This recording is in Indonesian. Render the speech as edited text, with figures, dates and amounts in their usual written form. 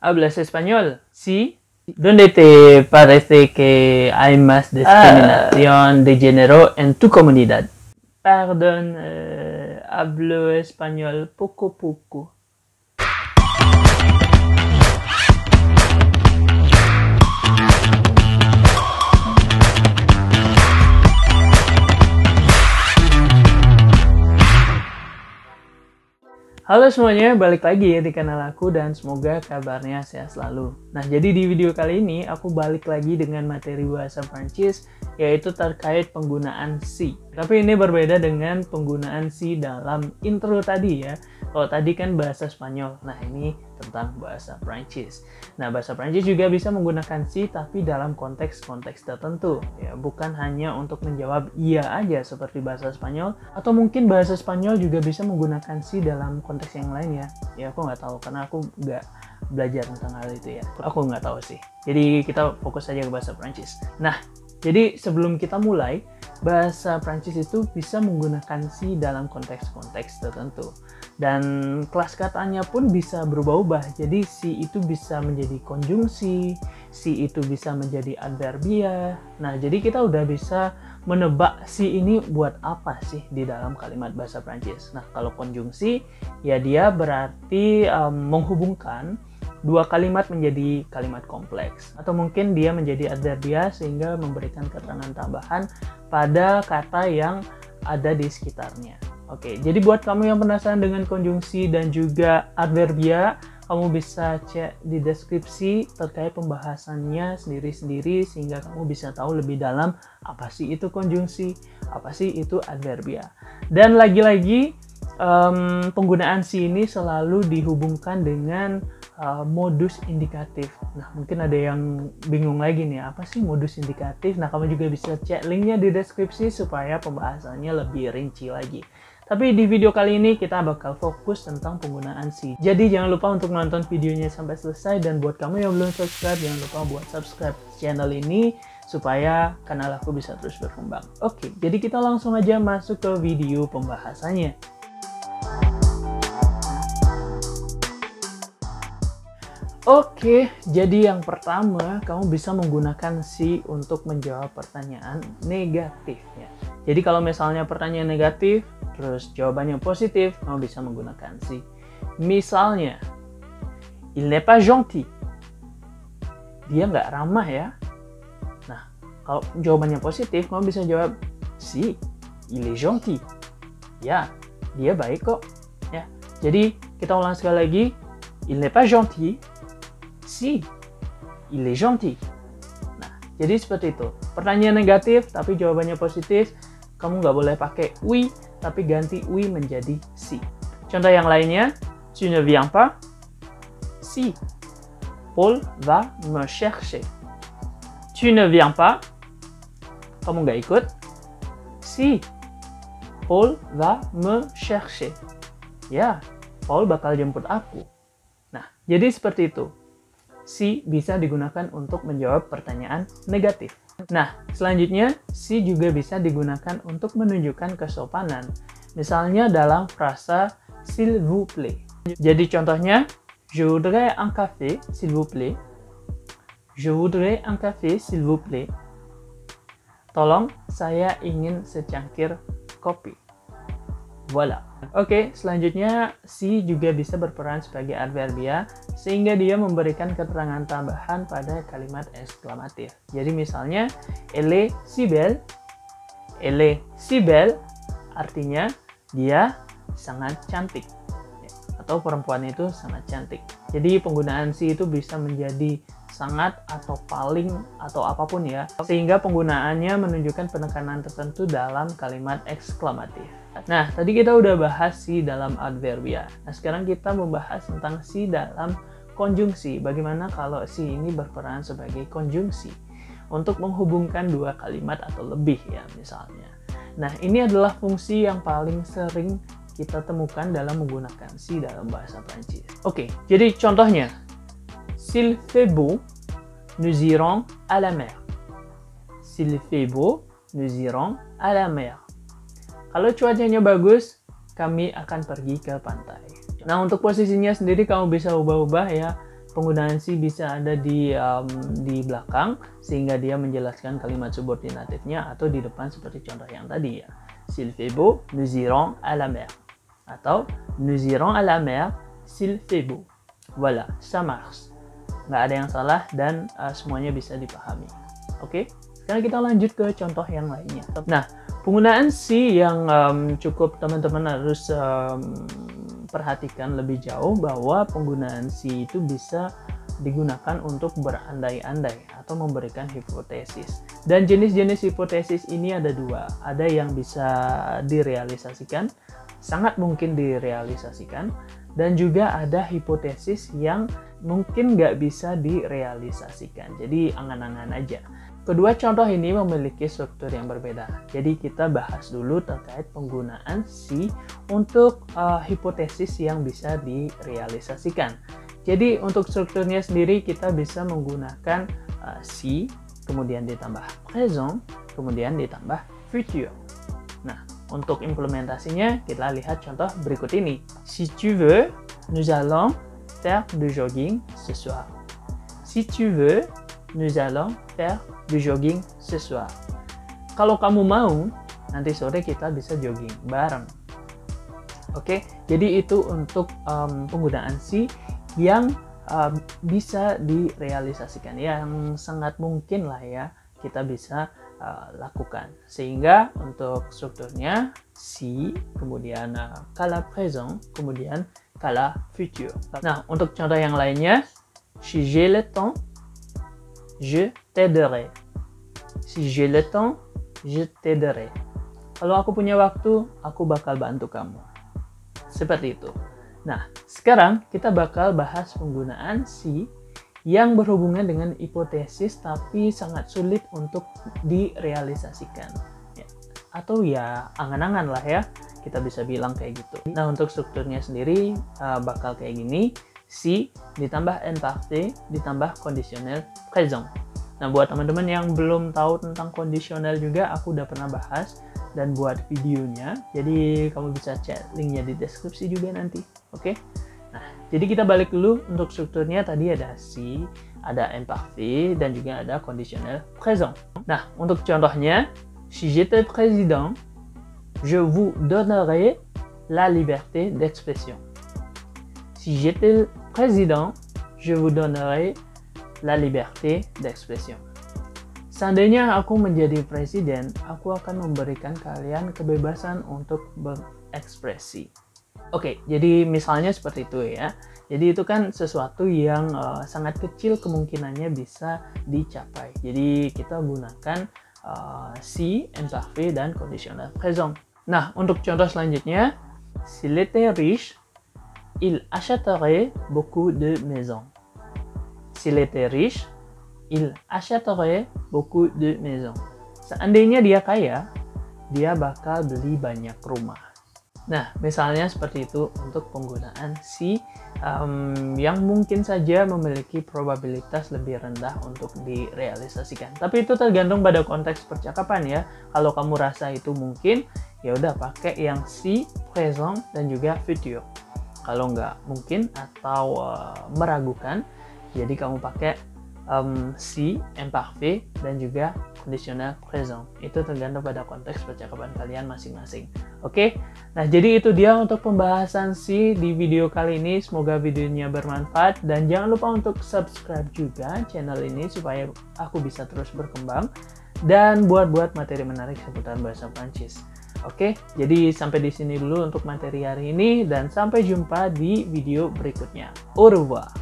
¿Hablas español? Sí. ¿Dónde te parece que hay más discriminación de género en tu comunidad? Perdón, hablo español poco poco. Halo semuanya, balik lagi ya di kanal aku dan semoga kabarnya sehat selalu. Nah, jadi di video kali ini aku balik lagi dengan materi bahasa Prancis, yaitu terkait penggunaan si. Tapi ini berbeda dengan penggunaan si dalam intro tadi ya. Kalau tadi kan bahasa Spanyol, nah ini tentang bahasa Prancis. Nah, bahasa Prancis juga bisa menggunakan si tapi dalam konteks-konteks tertentu ya, bukan hanya untuk menjawab iya aja seperti bahasa Spanyol, atau mungkin bahasa Spanyol juga bisa menggunakan si dalam konteks yang lain ya. Ya aku nggak tahu karena aku nggak belajar tentang hal itu ya. Aku nggak tahu sih. Jadi kita fokus aja ke bahasa Prancis. Nah, jadi sebelum kita mulai, bahasa Prancis itu bisa menggunakan si dalam konteks-konteks tertentu. Dan kelas katanya pun bisa berubah-ubah. Jadi si itu bisa menjadi konjungsi, si itu bisa menjadi adverbia. Nah, jadi kita udah bisa menebak si ini buat apa sih di dalam kalimat bahasa Prancis. Nah, kalau konjungsi, ya dia berarti menghubungkan dua kalimat menjadi kalimat kompleks. Atau mungkin dia menjadi adverbia sehingga memberikan keterangan tambahan pada kata yang ada di sekitarnya. Oke, jadi buat kamu yang penasaran dengan konjungsi dan juga adverbia, kamu bisa cek di deskripsi terkait pembahasannya sendiri-sendiri sehingga kamu bisa tahu lebih dalam apa sih itu konjungsi, apa sih itu adverbia. Dan lagi-lagi penggunaan si ini selalu dihubungkan dengan modus indikatif. Nah, mungkin ada yang bingung lagi nih, apa sih modus indikatif? Nah, kamu juga bisa cek linknya di deskripsi supaya pembahasannya lebih rinci lagi. Tapi di video kali ini kita bakal fokus tentang penggunaan si. Jadi jangan lupa untuk nonton videonya sampai selesai, dan buat kamu yang belum subscribe, jangan lupa buat subscribe channel ini supaya kanal aku bisa terus berkembang. Oke, jadi kita langsung aja masuk ke video pembahasannya. Oke, jadi yang pertama, kamu bisa menggunakan si untuk menjawab pertanyaan negatif ya. Jadi kalau misalnya pertanyaan negatif, terus jawabannya positif, kamu bisa menggunakan si. Misalnya, il n'est pas gentil. Dia nggak ramah ya. Nah, kalau jawabannya positif, kamu bisa jawab si, il est gentil. Ya, dia baik kok. Ya, jadi kita ulang sekali lagi, il n'est pas gentil. Si, il est gentil. Nah, jadi seperti itu. Pertanyaan negatif, tapi jawabannya positif, kamu nggak boleh pakai oui, tapi ganti oui menjadi si. Contoh yang lainnya, tu ne viens pas? Si, Paul va me chercher. Tu ne viens pas? Kamu nggak ikut? Si, Paul va me chercher. Ya, Paul bakal jemput aku. Nah, jadi seperti itu. Si bisa digunakan untuk menjawab pertanyaan negatif. Nah, selanjutnya si juga bisa digunakan untuk menunjukkan kesopanan. Misalnya dalam frasa s'il vous plaît. Jadi contohnya, je voudrais un café, s'il vous plaît. Je voudrais un café, s'il vous plaît. Tolong, saya ingin secangkir kopi. Voilà. Oke, selanjutnya si juga bisa berperan sebagai adverbia sehingga dia memberikan keterangan tambahan pada kalimat eksklamatif. Jadi misalnya, elle est si belle. Elle est si belle artinya dia sangat cantik. Atau perempuan itu sangat cantik. Jadi penggunaan si itu bisa menjadi sangat atau paling atau apapun ya. Sehingga penggunaannya menunjukkan penekanan tertentu dalam kalimat eksklamatif. Nah, tadi kita udah bahas si dalam adverbia. Nah, sekarang kita membahas tentang si dalam konjungsi. Bagaimana kalau si ini berperan sebagai konjungsi untuk menghubungkan dua kalimat atau lebih ya misalnya. Nah, ini adalah fungsi yang paling sering kita temukan dalam menggunakan si dalam bahasa Prancis. Oke, jadi contohnya, s'il fait beau, nous irons à la mer. S'il fait beau, nous irons à la mer. Kalau cuacanya bagus, kami akan pergi ke pantai. Nah, untuk posisinya sendiri kamu bisa ubah-ubah ya. penggunaan si bisa ada di belakang sehingga dia menjelaskan kalimat subordinatifnya, atau di depan seperti contoh yang tadi ya. S'il fait beau, nous irons à la mer. Atau nous irons à la mer s'il fait beau. Voilà, ça marche. Nggak ada yang salah dan semuanya bisa dipahami. Oke, sekarang kita lanjut ke contoh yang lainnya. Nah, penggunaan si yang cukup teman-teman harus perhatikan lebih jauh, bahwa penggunaan si itu bisa digunakan untuk berandai-andai atau memberikan hipotesis. Dan jenis-jenis hipotesis ini ada dua. Ada yang bisa direalisasikan, sangat mungkin direalisasikan, dan juga ada hipotesis yang mungkin nggak bisa direalisasikan. Jadi angan-angan aja. Kedua contoh ini memiliki struktur yang berbeda. Jadi kita bahas dulu terkait penggunaan si untuk hipotesis yang bisa direalisasikan. Jadi untuk strukturnya sendiri kita bisa menggunakan si, kemudian ditambah présent, kemudian ditambah futur. Nah, untuk implementasinya kita lihat contoh berikut ini. Si tu veux, nous allons faire du jogging ce soir. Si tu veux, nous allons faire du jogging ce soir. Kalau kamu mau, nanti sore kita bisa jogging bareng. Oke, jadi itu untuk penggunaan si yang bisa direalisasikan, yang sangat mungkin lah ya kita bisa lakukan. Sehingga untuk strukturnya si, kemudian kala présent, kemudian kala futur. Nah, untuk contoh yang lainnya, si j'ai le temps, je t'aiderai. Si j'ai le temps, je t'aiderai. Kalau aku punya waktu, aku bakal bantu kamu. Seperti itu. Nah, sekarang kita bakal bahas penggunaan si yang berhubungan dengan hipotesis tapi sangat sulit untuk direalisasikan. Ya. Atau ya angan-angan lah ya, kita bisa bilang kayak gitu. Nah, untuk strukturnya sendiri bakal kayak gini. Si ditambah imparfait ditambah conditionnel présent. Nah, buat teman-teman yang belum tahu tentang kondisional juga, aku udah pernah bahas dan buat videonya. Jadi kamu bisa cek linknya di deskripsi juga nanti. Oke? Nah, jadi kita balik dulu. Untuk strukturnya tadi ada si, ada imparfait, dan juga ada conditionnel présent. Nah, untuk contohnya, si j'étais président, je vous donnerai la liberté d'expression. Si j'étais président, je vous donnerai la liberté d'expression. Seandainya aku menjadi presiden, aku akan memberikan kalian kebebasan untuk berekspresi. Oke, jadi misalnya seperti itu ya. Jadi itu kan sesuatu yang sangat kecil kemungkinannya bisa dicapai. Jadi kita gunakan si, imparfait, dan conditionnel présent. Nah, untuk contoh selanjutnya, s'il était riche, il achèterait beaucoup de maisons. S'il était riche, il achèterait beaucoup de maisons. Seandainya dia kaya, dia bakal beli banyak rumah. Nah, misalnya seperti itu untuk penggunaan si yang mungkin saja memiliki probabilitas lebih rendah untuk direalisasikan. Tapi itu tergantung pada konteks percakapan ya. Kalau kamu rasa itu mungkin, ya udah pakai yang si, présent, dan juga futur. Kalau nggak mungkin atau meragukan, jadi kamu pakai si, imparfait, dan juga conditionnel présent. Itu tergantung pada konteks percakapan kalian masing-masing. Oke? Nah, jadi itu dia untuk pembahasan si di video kali ini. Semoga videonya bermanfaat. Dan jangan lupa untuk subscribe juga channel ini supaya aku bisa terus berkembang dan buat materi menarik seputar bahasa Prancis. Oke, jadi sampai di sini dulu untuk materi hari ini dan sampai jumpa di video berikutnya. Au revoir.